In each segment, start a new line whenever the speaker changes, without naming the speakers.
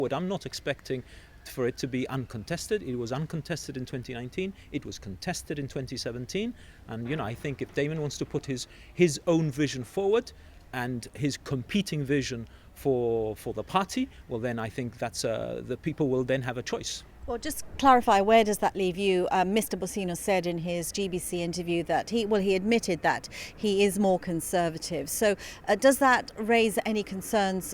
I'm not expecting for it to be uncontested. It was uncontested in 2019. It was contested in 2017. And, I think if Damon wants to put his own vision forward and his competing vision for the party, well, then I think that's the people will then have a choice.
Well, just clarify, where does that leave you? Mr Bossino said in his GBC interview that he admitted that he is more conservative. So does that raise any concerns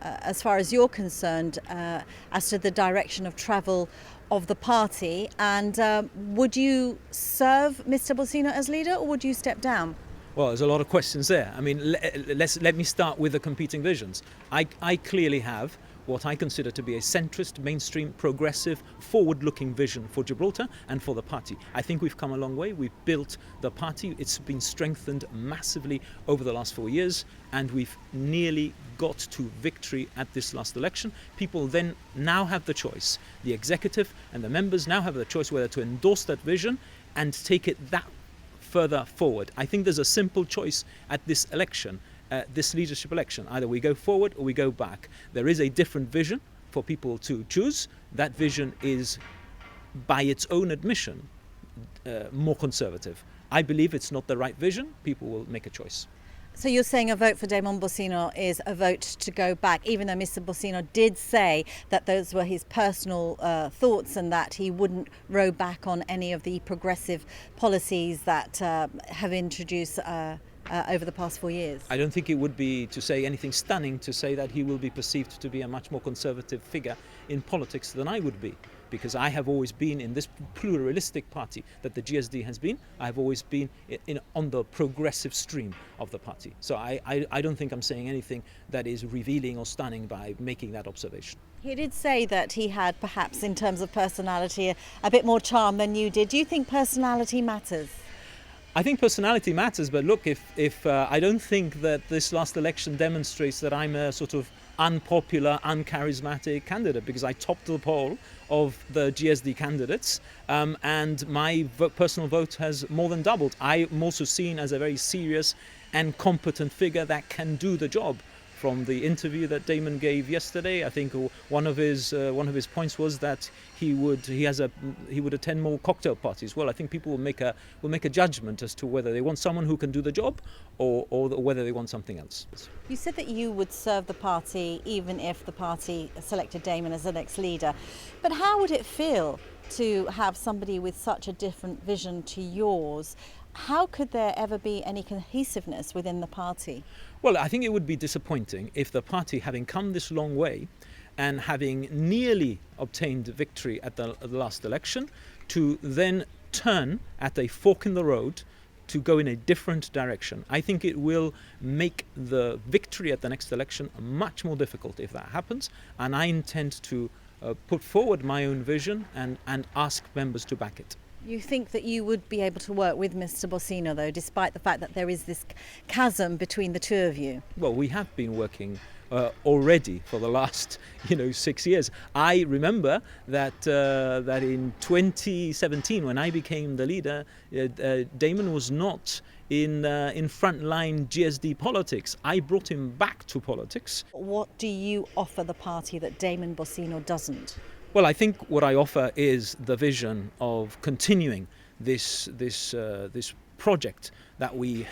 as far as you're concerned as to the direction of travel of the party? And would you serve Mr Bossino as leader, or would you step down?
Well, there's a lot of questions there. I mean, let me start with the competing visions. I clearly have what I consider to be a centrist, mainstream, progressive, forward-looking vision for Gibraltar and for the party. I think we've come a long way. We've built the party. It's been strengthened massively over the last 4 years, and we've nearly got to victory at this last election. People then now have the choice. The executive and the members now have the choice whether to endorse that vision and take it that further forward. I think there's a simple choice at this election. This leadership election. Either we go forward or we go back. There is a different vision for people to choose. That vision is, by its own admission, more conservative. I believe it's not the right vision. People will make a choice.
So you're saying a vote for Damon Bossino is a vote to go back, even though Mr Bossino did say that those were his personal thoughts and that he wouldn't row back on any of the progressive policies that have introduced over the past 4 years?
I don't think it would be to say anything stunning to say that he will be perceived to be a much more conservative figure in politics than I would be, because I have always been in this pluralistic party that the GSD has been. I have always been on the progressive stream of the party. So I don't think I'm saying anything that is revealing or stunning by making that observation.
He did say that he had, perhaps in terms of personality, a bit more charm than you did. Do you think personality matters?
I think personality matters, but look, if I don't think that this last election demonstrates that I'm a sort of unpopular, uncharismatic candidate, because I topped the poll of the GSD candidates, and my personal vote has more than doubled. I'm also seen as a very serious and competent figure that can do the job. From the interview that Damon gave yesterday, I think one of his points was that he would attend more cocktail parties. Well, I think people will make a judgment as to whether they want someone who can do the job or whether they want something else.
You said that you would serve the party even if the party selected Damon as the next leader. But how would it feel to have somebody with such a different vision to yours? How could there ever be any cohesiveness within the party?
Well, I think it would be disappointing if the party, having come this long way and having nearly obtained victory at the last election, to then turn at a fork in the road to go in a different direction. I think it will make the victory at the next election much more difficult if that happens, and I intend to put forward my own vision and ask members to back it.
You think that you would be able to work with Mr Bossino, though, despite the fact that there is this chasm between the two of you?
Well, we have been working already for the last 6 years. I remember that in 2017, when I became the leader, Damon was not in frontline GSD politics. I brought him back to politics.
What do you offer the party that Damon Bossino doesn't?
Well, I think what I offer is the vision of continuing this project that we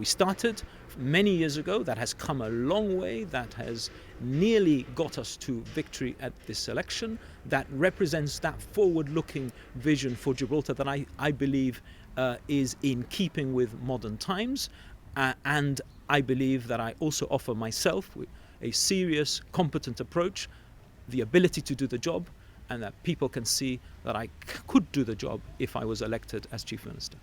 started many years ago, that has come a long way, that has nearly got us to victory at this election, that represents that forward-looking vision for Gibraltar that I believe is in keeping with modern times, and I believe that I also offer myself a serious, competent approach, the ability to do the job, and that people can see that I could do the job if I was elected as Chief Minister.